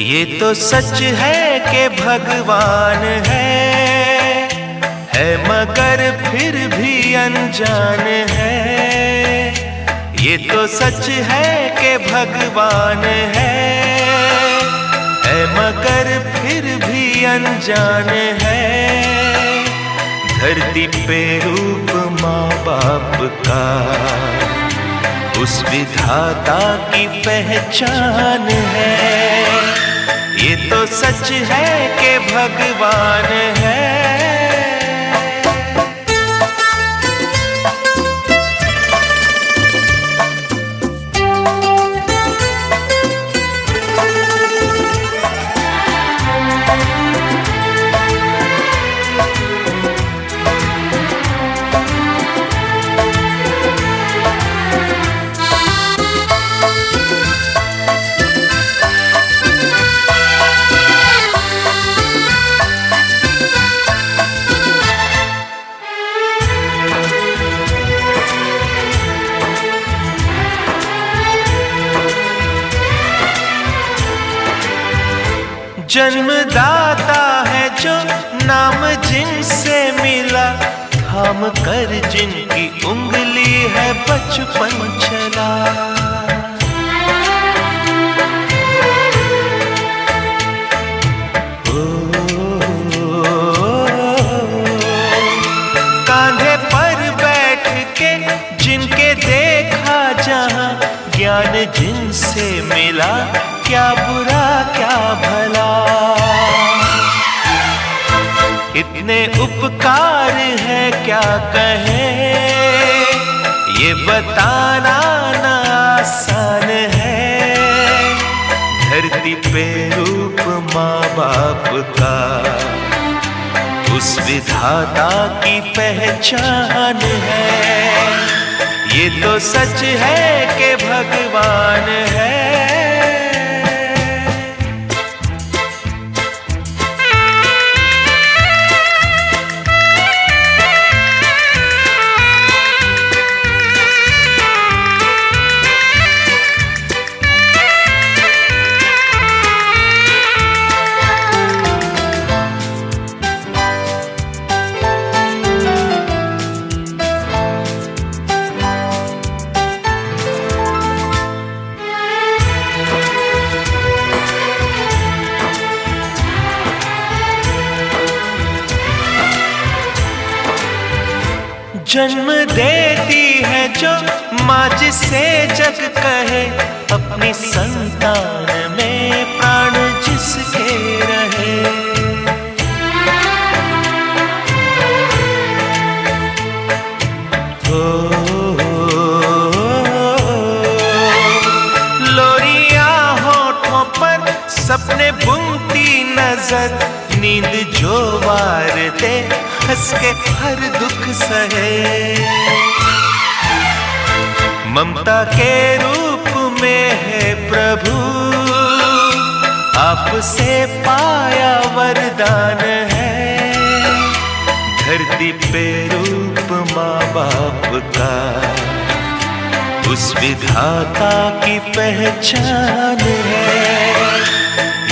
ये तो सच है कि भगवान है मगर फिर भी अनजान है। ये तो सच है कि भगवान है मगर फिर भी अनजान है। धरती पे रूप माँ बाप का उस विधाता की पहचान है। ये तो सच है कि भगवान है। जन्मदाता है जो नाम जिनसे मिला, थाम कर जिनकी उंगली है बचपन चला। कांधे पर बैठ के जिनके देखा जहां, ज्ञान जिनसे मिला, क्या बुरा क्या भला। इतने उपकार है क्या कहें, ये बताना ना आसान है। धरती पे रूप माँ बाप का उस विधाता की पहचान है। ये तो सच है कि भगवान है। जन्म देती है जो माँ जिसे जग कहे, अपनी संतान में प्राण जिसके रहे। लोरियां होठों पर सपने बुनती नजर, नींद जो वार दे हंस के हर दुख सहे। ममता के रूप में है प्रभु, आपसे पाया वरदान है। धरती पे रूप माँ बाप का उस विधाता की पहचान है।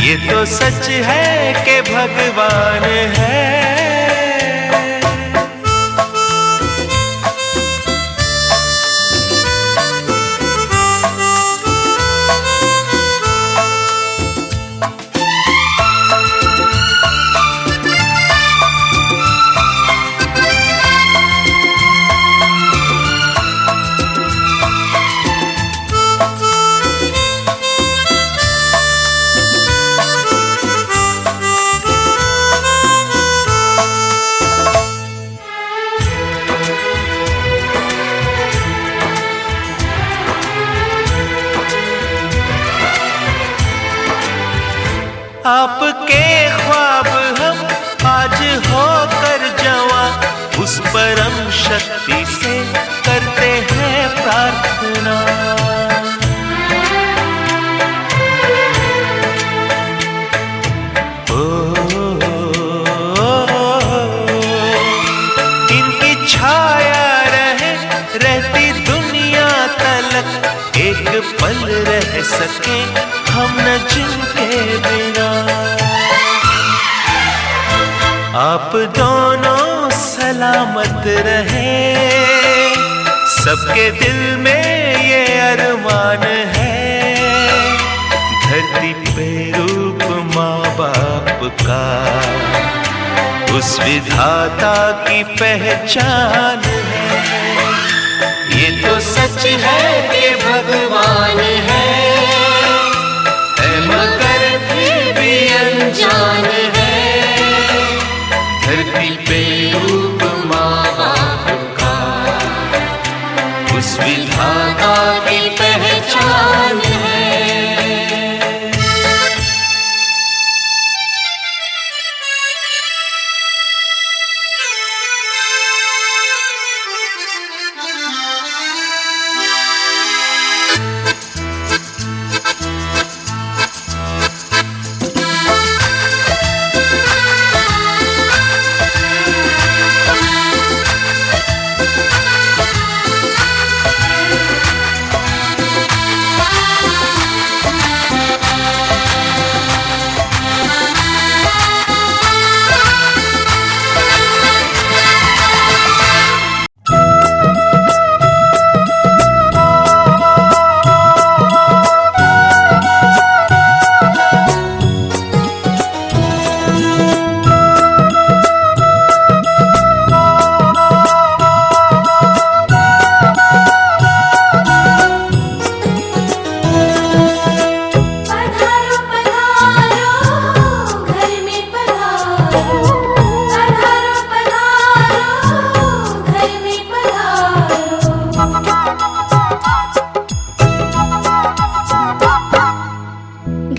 ये तो सच है कि भगवान है। आपके ख्वाब हम आज होकर जवां, उस परम शक्ति से करते हैं प्रार्थना। इनकी छाया रहे रहती दुनिया तलक, एक पल रह सके हम न जिनके बिना। सलामत रहे। सबके दिल में ये अरमान है, धरती पे रूप माँ बाप का उस विधाता की पहचान है। ये तो सच है कि भगवान है मगर फिर भी अनजान है। धरती पे रूप माँ बाप का उस विधाता की पहचान है।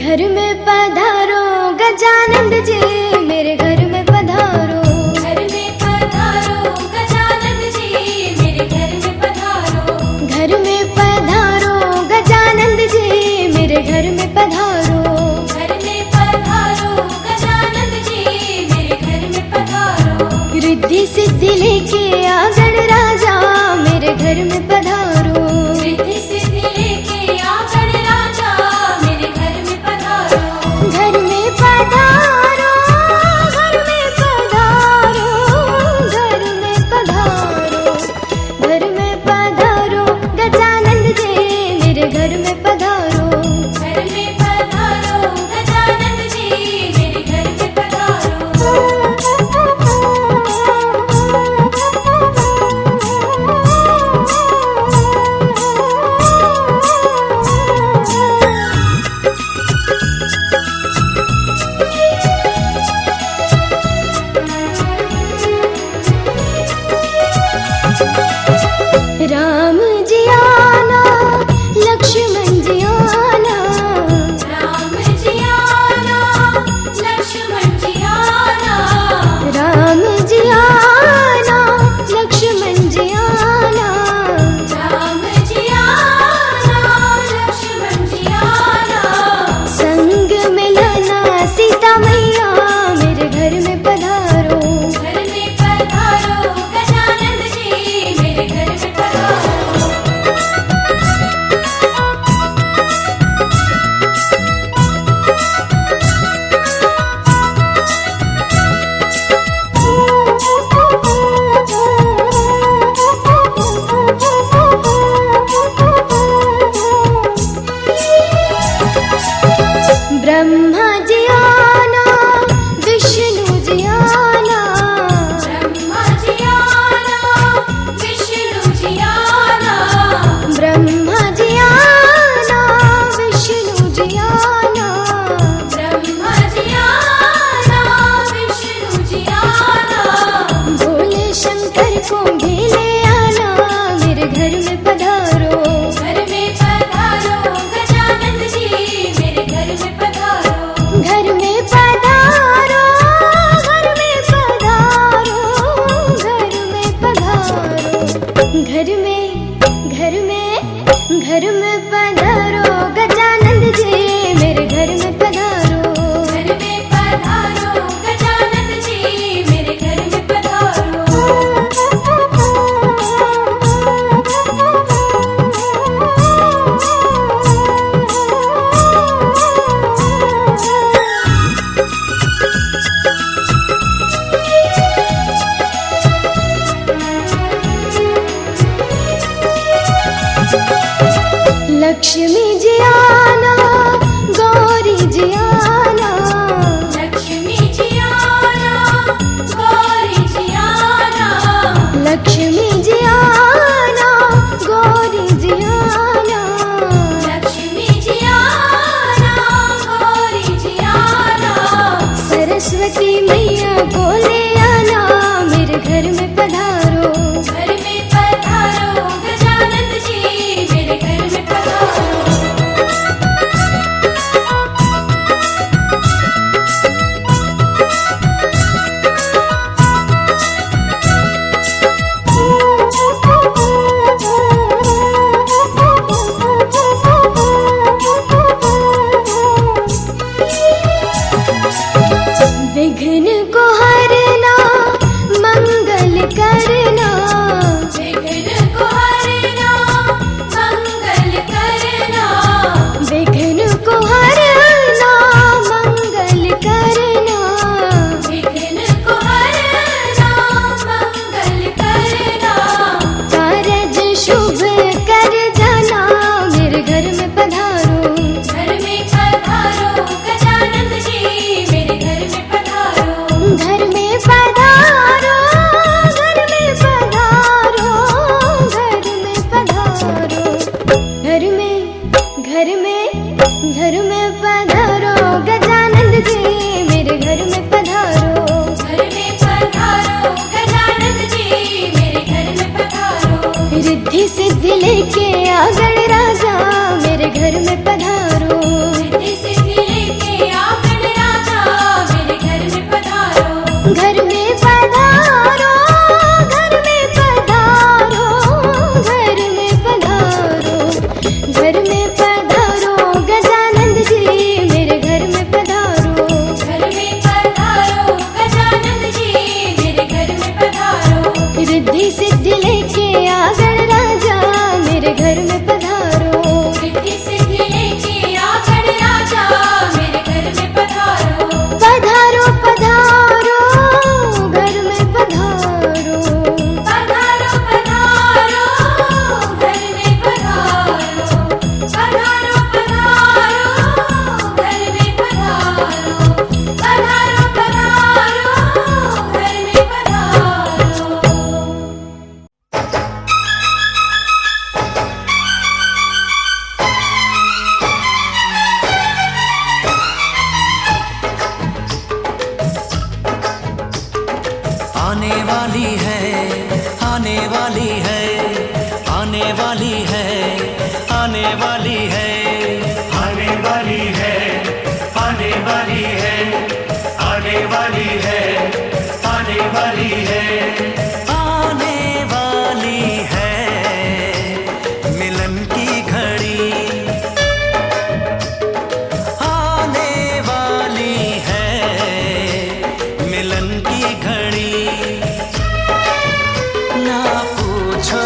घर में पधारो गजानंद जी, मेरे घर में पधारो। घर में पधारो गजानंद जी, मेरे घर में पधारो। घर में पधारो गजानंद जी, मेरे घर में पधारो। घर में पधारो गजानंद जी, मेरे घर में पधारो। रिद्धि सिद्धि लेके आ गणराजा, मेरे घर में पधारो। रिद्धि सिद्धि लेके आ गणराजा, मेरे घर में पधारो। घर में पधारो, घर में पधारो, घर में पधारो। घर में पधारो गजानंद जी, मेरे घर में पधारो। घर में पधारो गजानंद जी, मेरे घर में पधारो। राम जी आना, लक्ष्मण जी आना। राम जी आना, लक्ष्मण जी आना। राम जी आना, लक्ष्मण जी आना। राम जी आना, लक्ष्मण जी आना। संग में लाना सीता मैया, मेरे घर में पधारो। घर में पधारो गजानंद जी, मेरे घर में पधारो। ब्रह्मा जी आना, विष्णु जी आना। ब्रह्मा जी आना, विष्णु जी आना। ब्रह्मा जी आना, विष्णु जी आना। ब्रह्मा जी आना, विष्णु जी आना। भोले शंकर को भी ले आना, मेरे घर में पधारो। घर में पधारो गजानंद जी, मेरे घर में पधारो। घर में पधारो, घर में पधारो, घर में पधारो। घर में पधारो गजानंद जी, मेरे घर में पधारो। घर में पधारो गजानंद जी, मेरे घर में पधारो। लक्ष्मी जी आना, गौरी जी आना, लक्ष्मी जी आना, गौरी जी आना, लक्ष्मी जी आना, गौरी जी आना, लक्ष्मी जी आना, गौरी जी आना, सरस्वती मैया को ले आना, मेरे घर में पधारो, घर में पधारो गजानन जी, मेरे घर में पधारो। विघ्न को हरना, मंगल करना, विघ्न को हरना, मंगल करना, विघ्न को हरना, मंगल करना, विघ्न को हरना, मंगल करना, कारज शुभ कर जाना, मेरे घर में पधारो, घर में पधारो गजानन जी, मेरे घर में पधारो, घर में पधारो, घर में पधारो, घर में पधारो, घर में पधारो गजानन जी, मेरे घर में पधारो, घर में पधारो गजानन जी, मेरे घर में पधारो, रिद्धि सिद्धि लेके आ गणराजा, मेरे घर में पधारो, रिद्धि सिद्धि लेके आ गणराजा, मेरे घर में पधारो, घर में पधारो, घर में पधारो, घर में पधारो, घर में पधारो गजानन जी, मेरे घर में पधारो, घर में पधारो गजानन जी, मेरे घर में पधारो, रिद्धि सिद्धि लेके आ गणराजा, मेरे घर में पधारो, रिद्धि सिद्धि लेके आ गणराजा, मेरे घर में पधारो, पधारो पधारो घर में पधारो, पधारो पधारो घर में पधारो, पधारो पधारो घर में पधारो, पधारो पधारो घर में पधारो। आने वाली है, आने वाली है, आने वाली है, आने वाली है, आने वाली है, आने वाली है, आने वाली है, आने वाली है, आने वाली है मिलन की घड़ी, आने वाली है मिलन की घड़ी, ना पूछो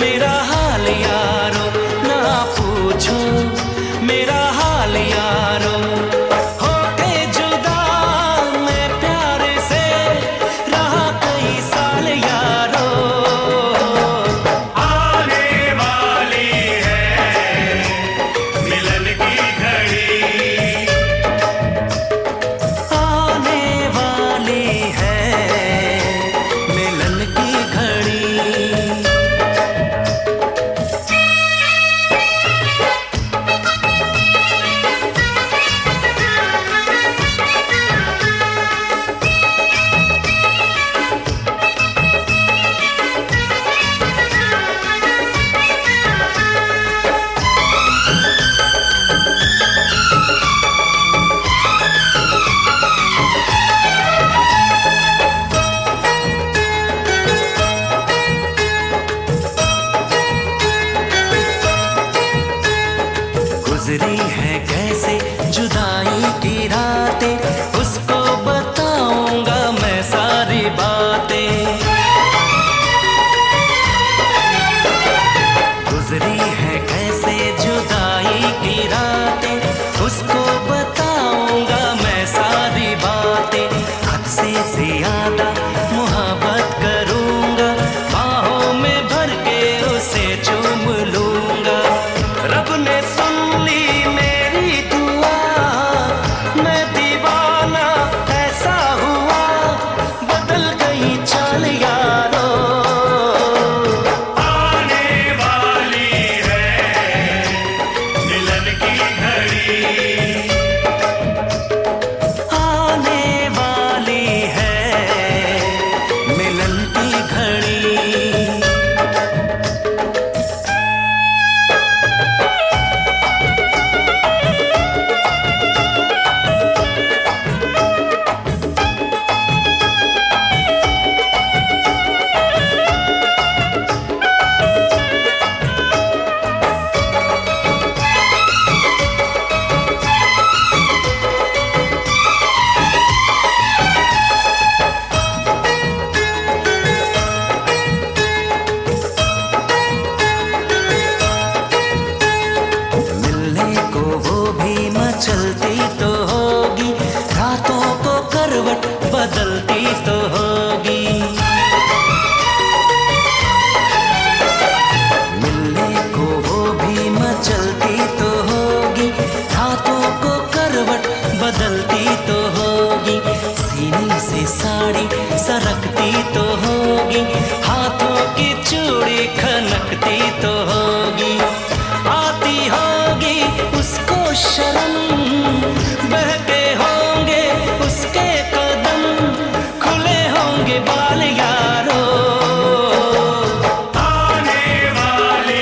मेरा हाल यारो, ना पूछो मेरा हाल यारो, होके जुदा मैं प्यार से रहा कई साल यारो, आने वाली है मिलन की घड़ी, आने वाली है मिलन की घड़ी। गुजरी है कैसे जुदाई की रातें, उसको बताऊंगा मैं सारी बातें, गुजरी है कैसे जुदाई की रातें, उसको बताऊंगा मैं सारी बातें, हद से ज्यादा मोहब्बत करूंगा, बाहों में भर के उसे चूम लूंगा, रब मचलती तो होगी, रातों को करवट बदलती तो होगी। मिलने को वो भी मचलती तो होगी, रातों को करवट बदलती तो होगी। सीने से साड़ी सरकती तो होगी, हाथों की चूड़ी खनकती तो होगी। आती होगी उसको शर्म, बहके होंगे उसके कदम, खुले होंगे बाल यारो आने वाले।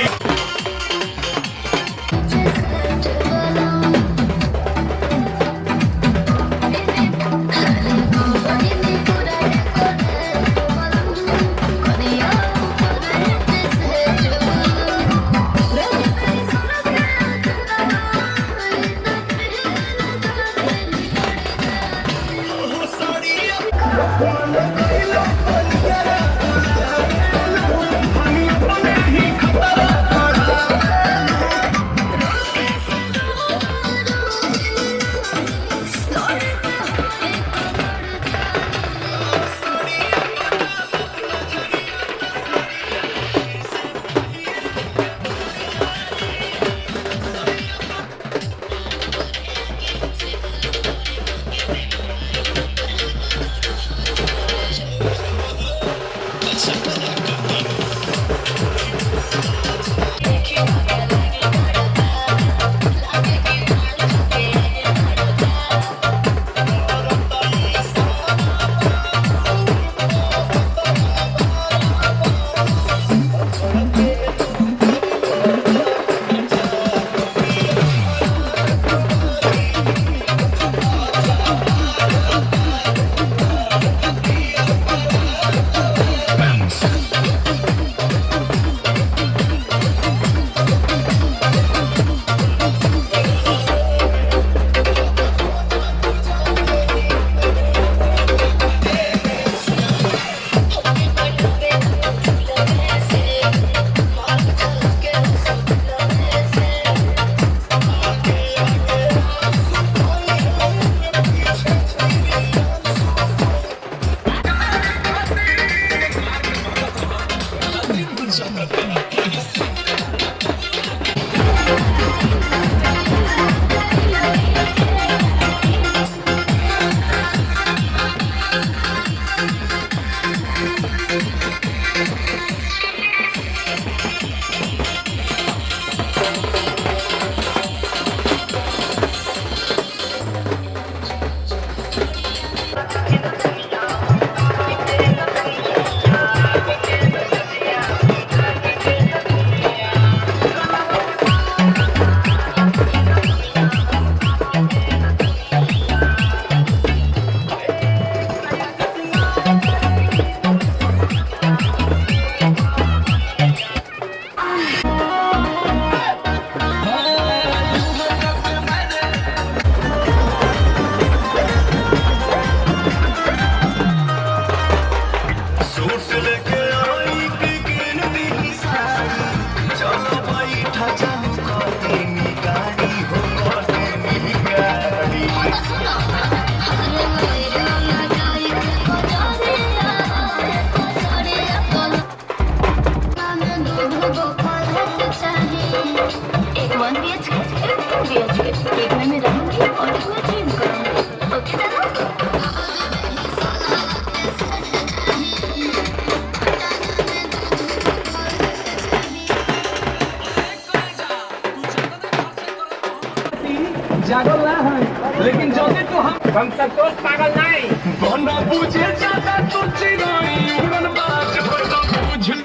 जागल ना है लेकिन जल्दी तो हम संतोष पागल नहीं बना पूछे ज्यादा तुझ नहीं उड़न बाज बना पूछ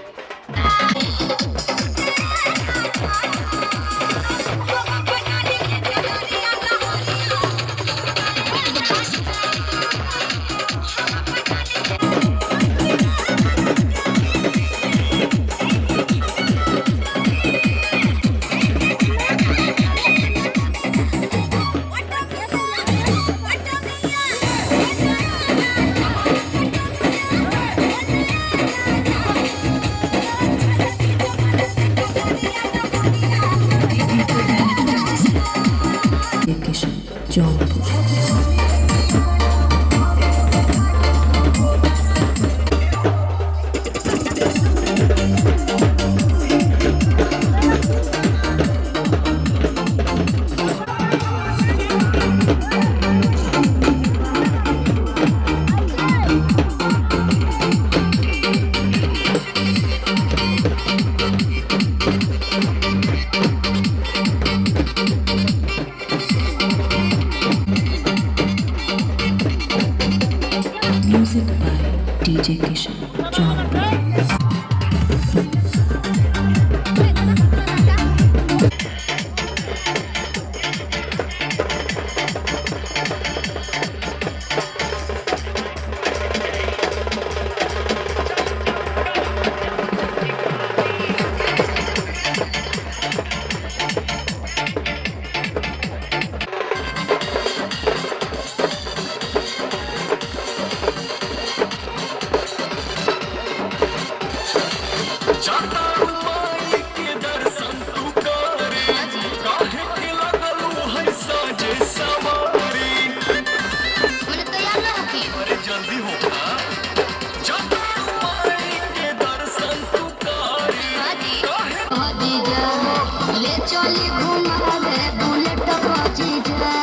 घुमावे बुलेट पहुंची जा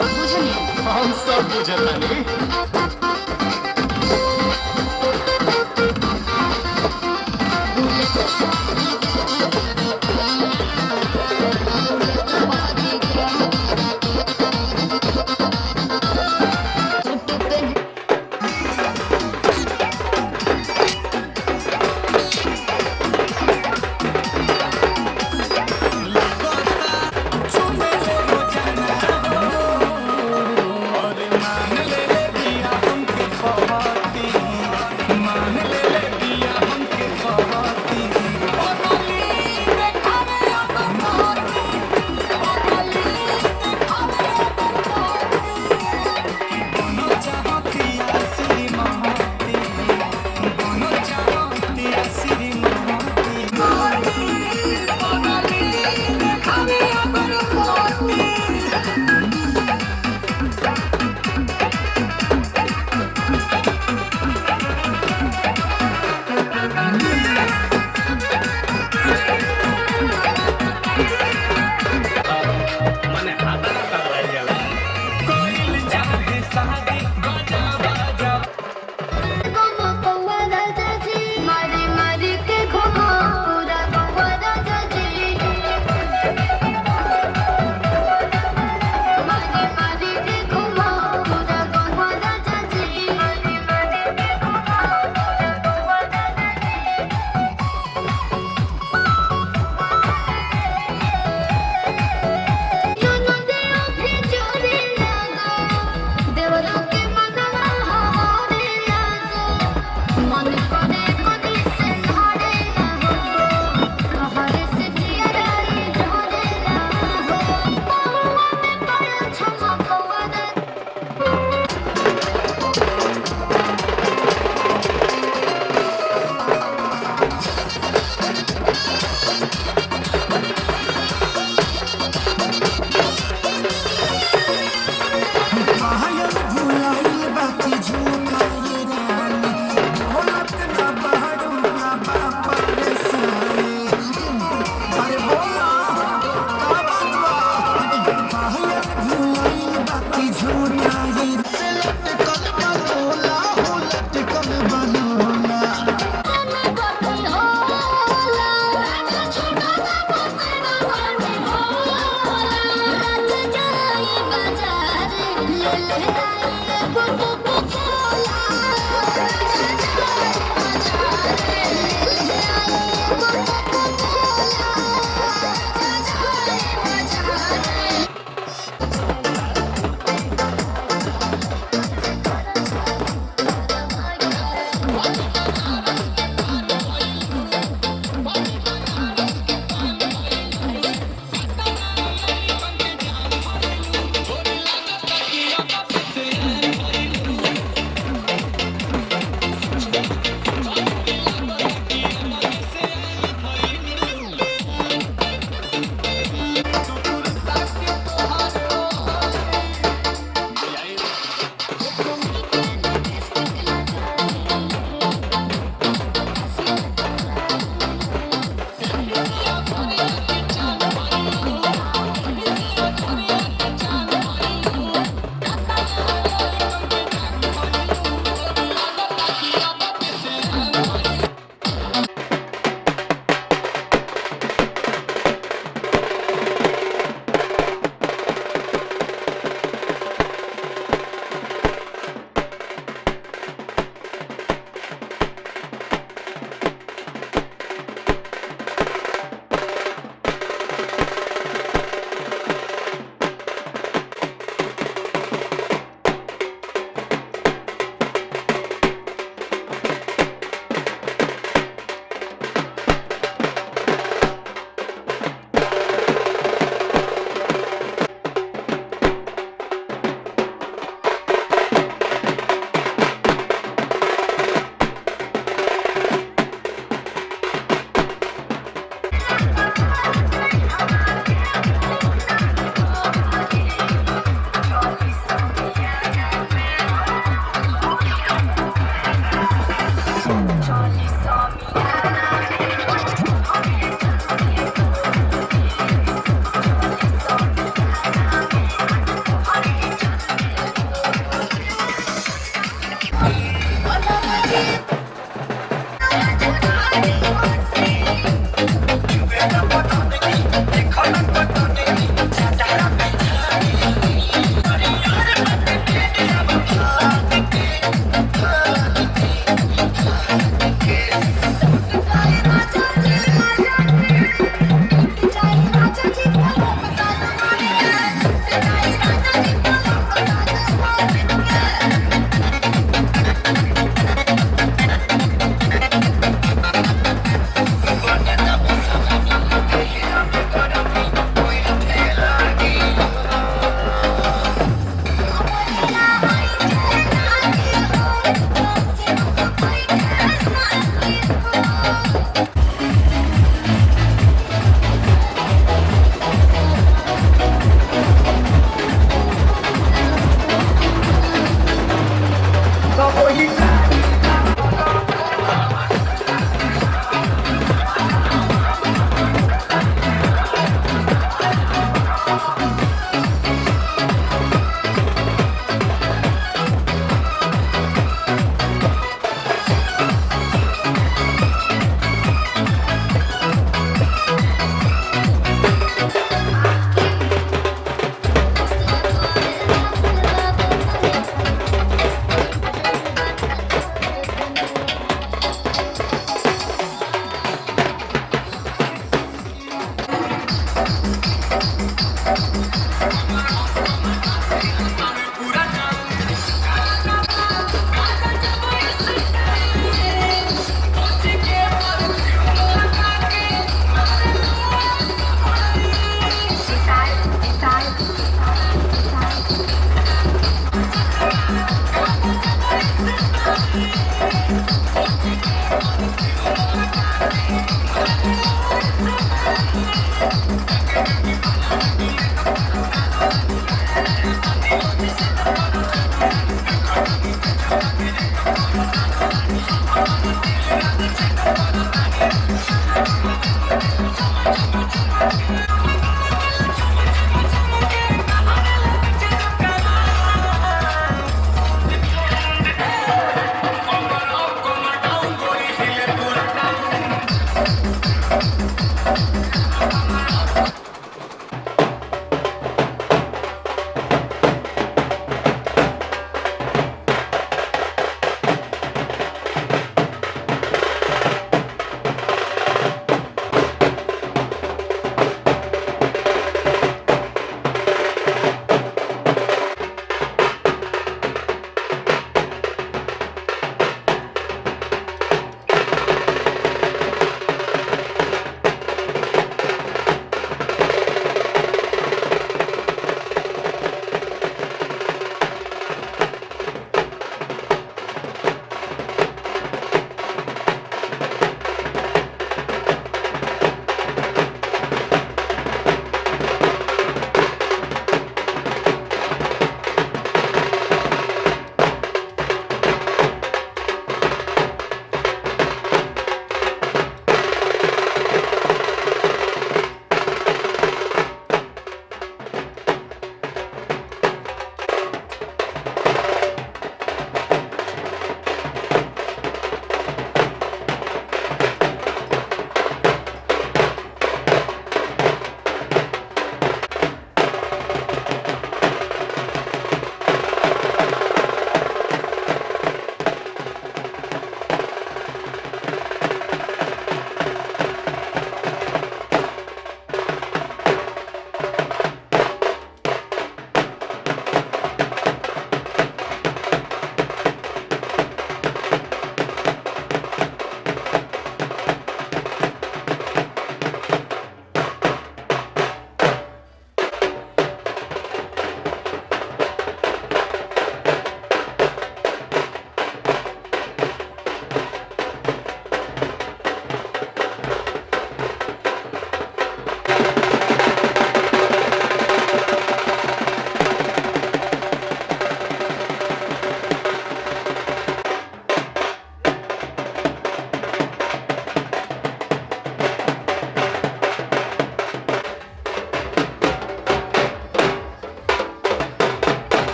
बुझलिए हम सब बुझतानी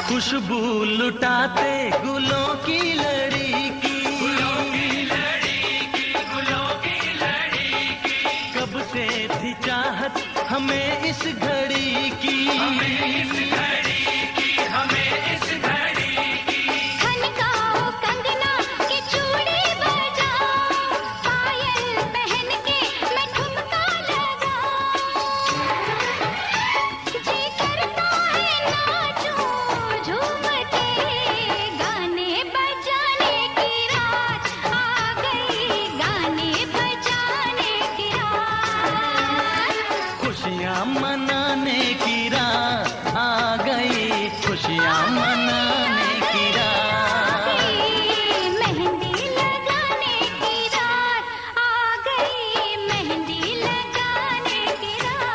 खुशबू लुटाते गुलों की लड़ी की, कब से थी चाहत हमें इस घड़ी की, खनकाओ कंगना की चूड़ी बजाओ, पायल पहन के मैं ठुमका लगाऊं, जी करता है नाचूं झूम के, गाने बजाने की रात आ गई, गाने बजाने की रात, खुशियाँ मनाने की रात आ गई, खुशियाँ मनाने की रात। मेहंदी लगाने की रात आ गई, मेहंदी लगाने की रात।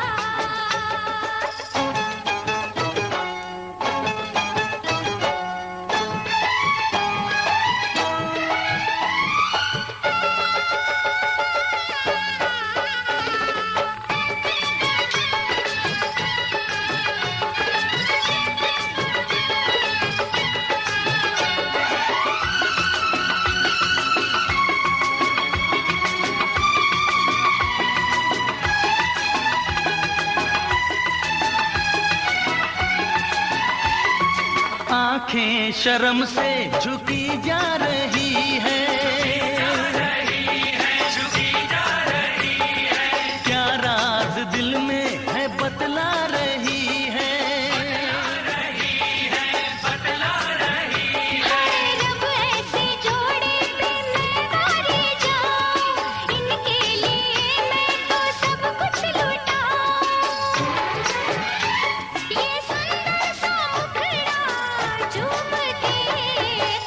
आंखें शर्म से झुकी जा रही है, क्या राज दिल में है बतला रही है, रब ऐसे जोड़े पे मैं वारी जाऊं, इनके लिए मैं तो सब कुछ लुटाऊं, ये सुंदर सा मुखड़ा चूम के,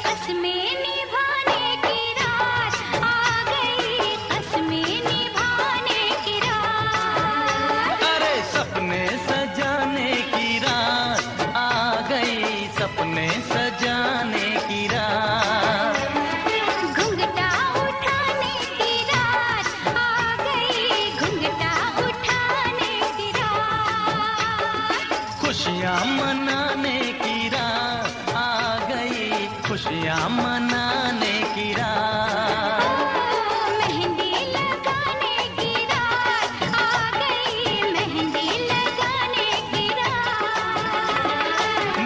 कसमें निभाने की रात आ गई, कसमें निभाने की रात। अरे सपने सजाने की रात आ गई, सपने सजाने की रात। घुंघटा उठाने की रात आ गई, घुंघटा उठाने की रात, खुशियाँ मनाने की रात आ गई, खुशियाँ मनाने की रात। मेहंदी लगाने की रात आ गई, मेहंदी लगाने की रात,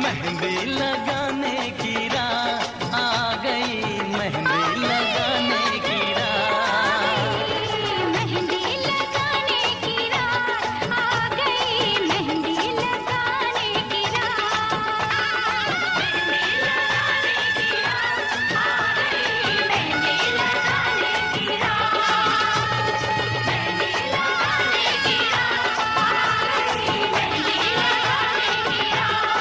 मेहंदी लगाने की रात आ गई, मेहंदी लगाने की रात। मेहंदी लगाने की रात आ गई, मेहंदी लगाने की रात, मेहंदी लगाने की रात आ गई, मेहंदी लगाने की रात, मेहंदी लगाने की रात आ गई, मेहंदी लगाने की रात, मेहंदी लगाने की रात, मेहंदी लगाने की रात।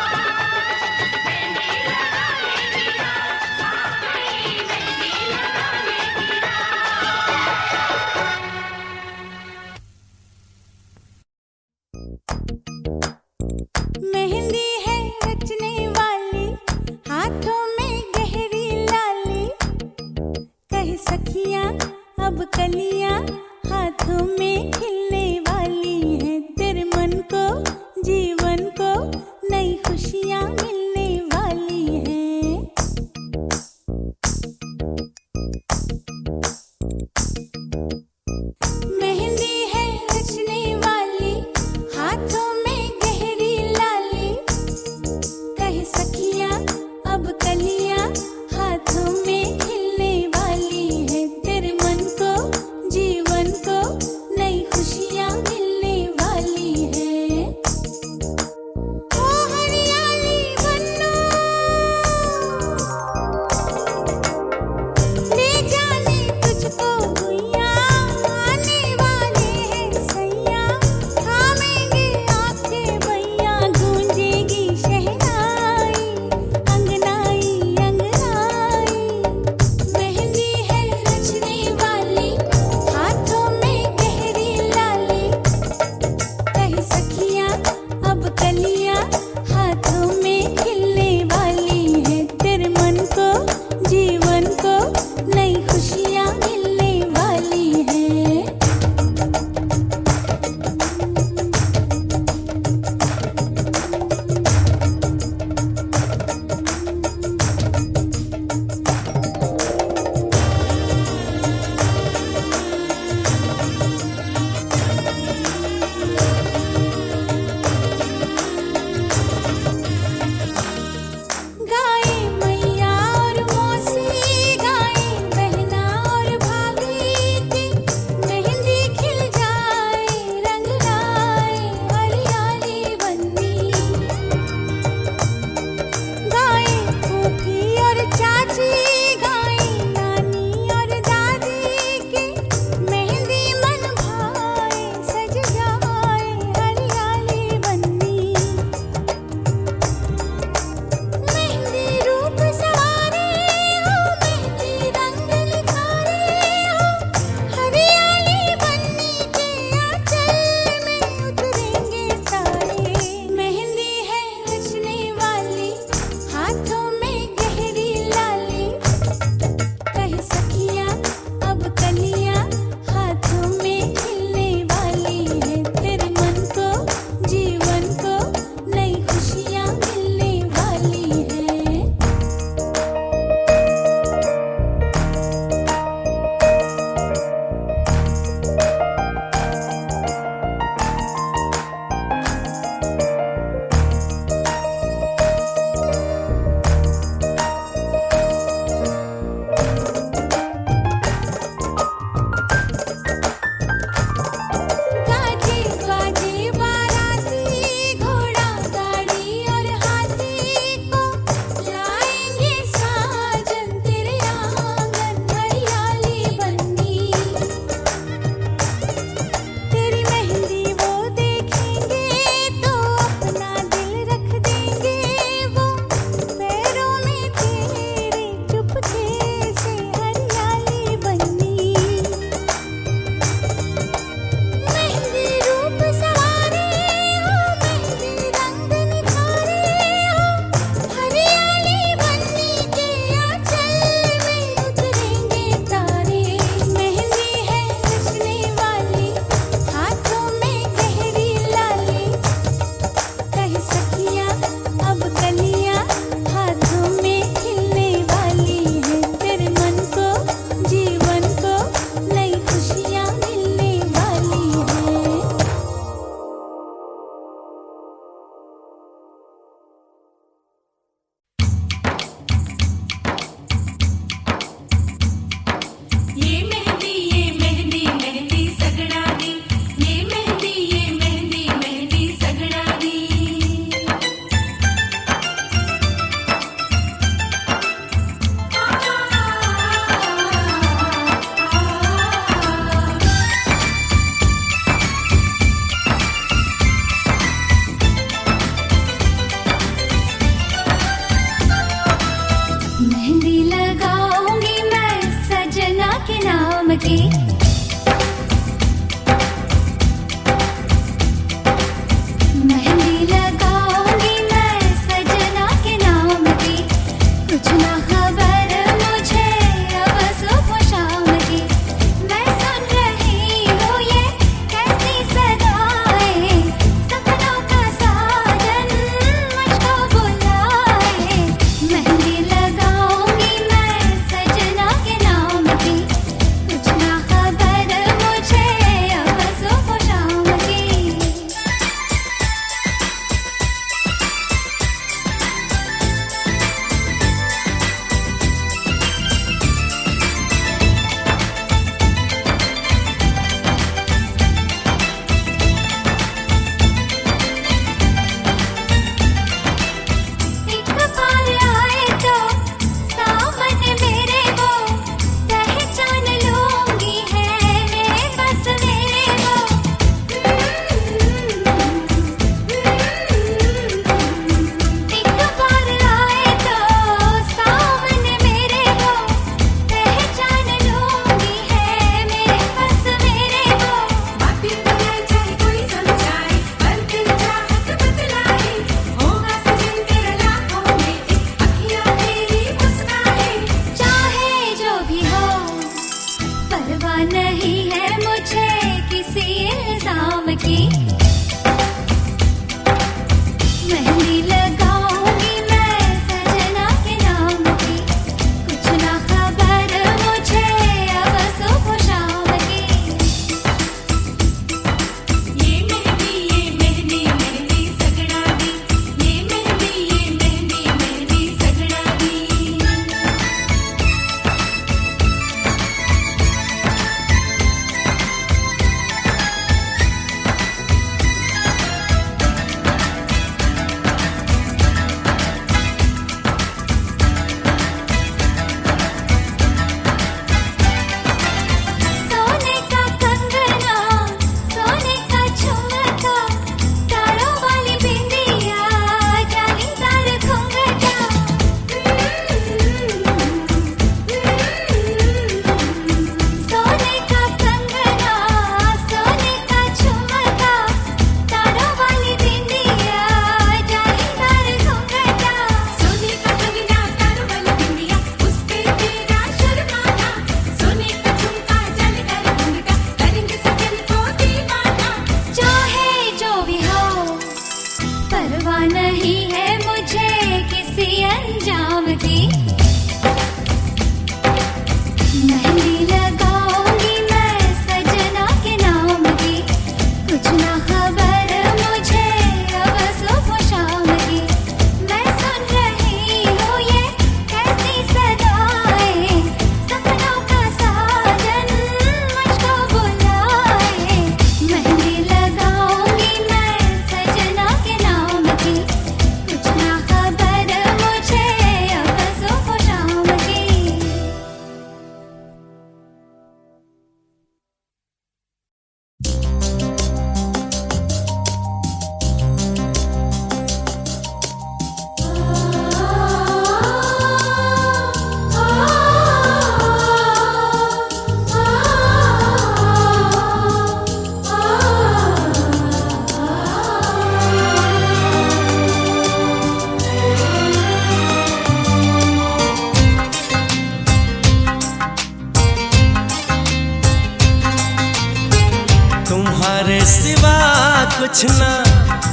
कुछ ना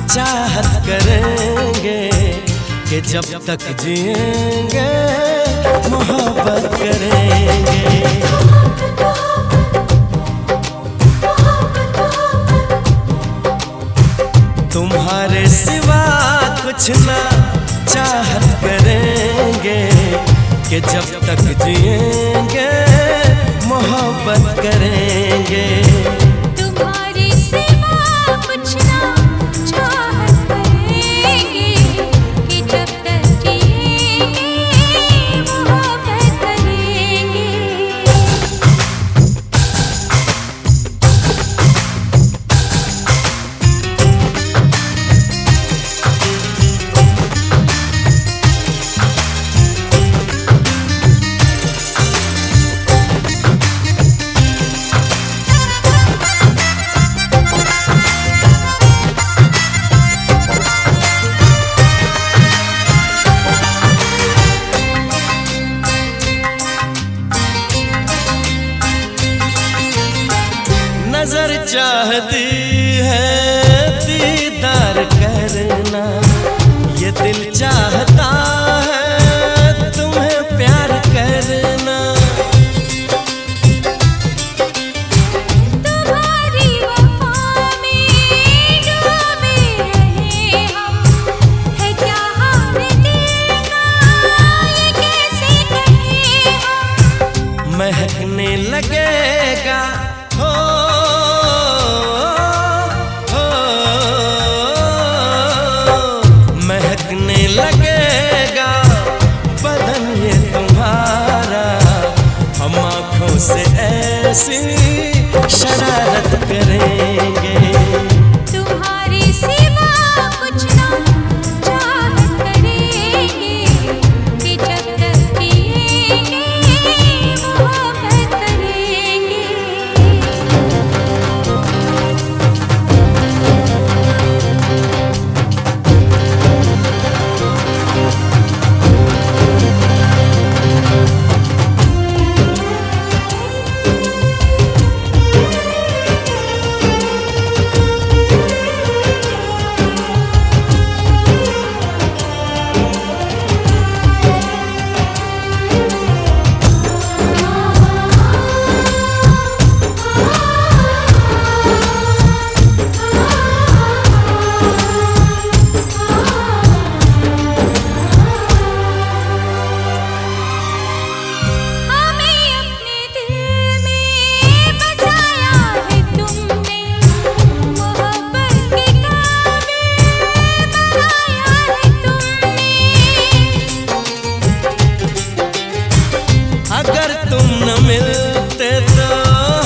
चाहत करेंगे कि जब तक जिएंगे मोहब्बत करेंगे। तुम्हारे सिवा कुछ ना चाहत करेंगे कि जब तक जिएंगे मोहब्बत करेंगे। तुम्हारे सिवा कुछ ना चाहत करेंगे कि जब तक जिएंगे मोहब्बत करेंगे। नजर चाहती है दीदार करना, ये दिल चाहता है तुम्हें प्यार करना। तुम्हारी वफा में डूबे रहे हम, है क्या हाल दिल का ये कैसे कहें हम। महकने लगेगा हो महकने लगेगा बदन ये तुम्हारा, हम आँखों से ऐसी शरारत करेंगे। तुम्हारे सिवा कुछ ना चाहत करेंगे कि जब तक जिएंगे मोहब्बत करेंगे। अगर तुम न मिलते तो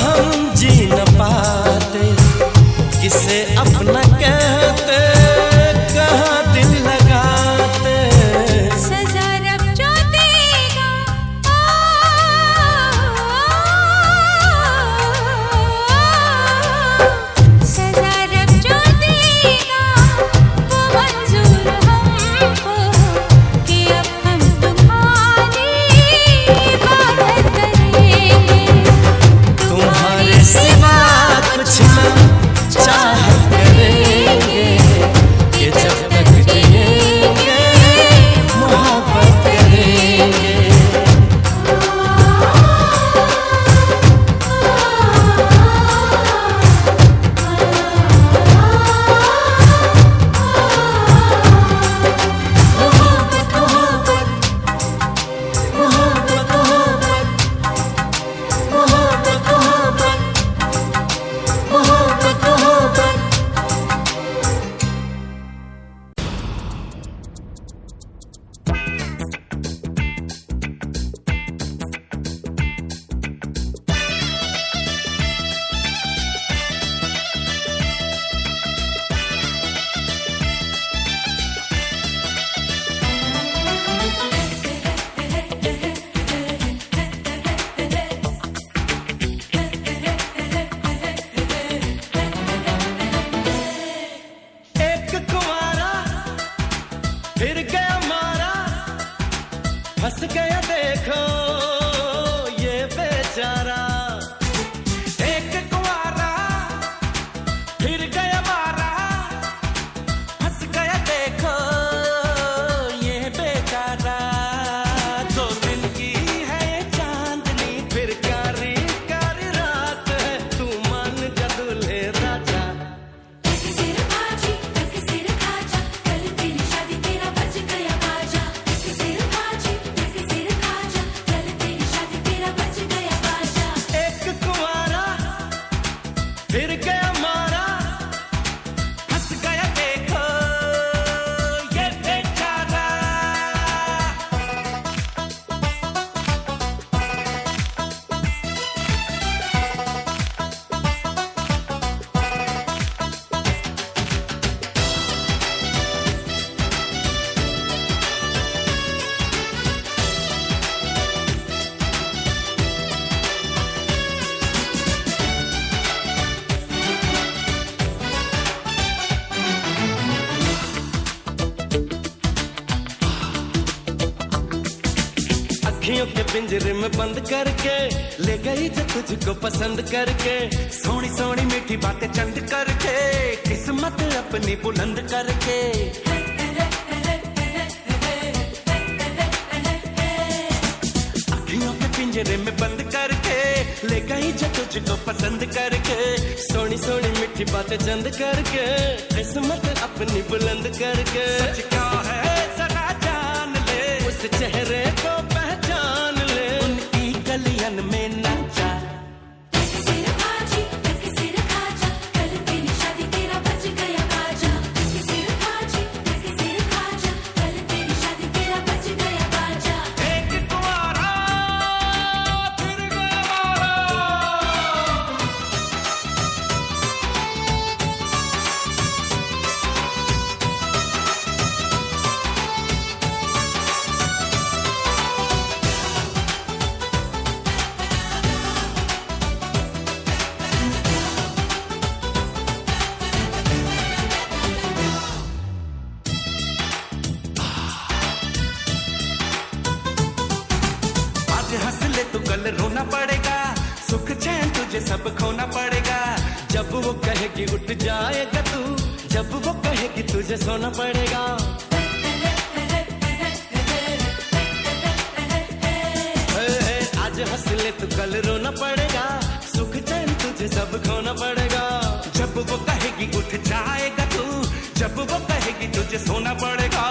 हम जी न पाते, किसे अपना कहते कहाँ दिल लगाते। सजा रब जो देगा सजा रब जो देगा वो मंजूर हमको कि अब हम तुम्हारी इबादत करेंगे। तुम्हारे सिवा कुछ न चाहत करेंगे कि जब तक जिएंगे मोहब्बत करेंगे। फंस गया देखो ये बेचारा, एक कुंवारा फिर गया मारा, अखियों के पिंजरे में बंद करके ले गई जो तुझको पसंद करके, सोनी सोनी मीठी बातें चंद करके, किस्मत अपनी बुलंद करके। अखियों के पिंजरे में बंद करके ले गई जो तुझको पसंद करके, सोनी सोनी मीठी बातें चंद करके, किस्मत अपनी बुलंद करके। सच क्या है जरा जान ले, उस चेहरे को पहचान ले, उनकी गलियन में नाचा। हंस ले तो कल रोना पड़ेगा, सुख चैन तुझे सब खोना पड़ेगा। जब वो कहेगी उठ जाएगा तू, जब वो कहेगी तुझे सोना पड़ेगा। आज हंस ले तो कल रोना पड़ेगा, सुख चैन तुझे सब खोना पड़ेगा। जब वो कहेगी उठ जाएगा तू, जब वो कहेगी तुझे सोना पड़ेगा।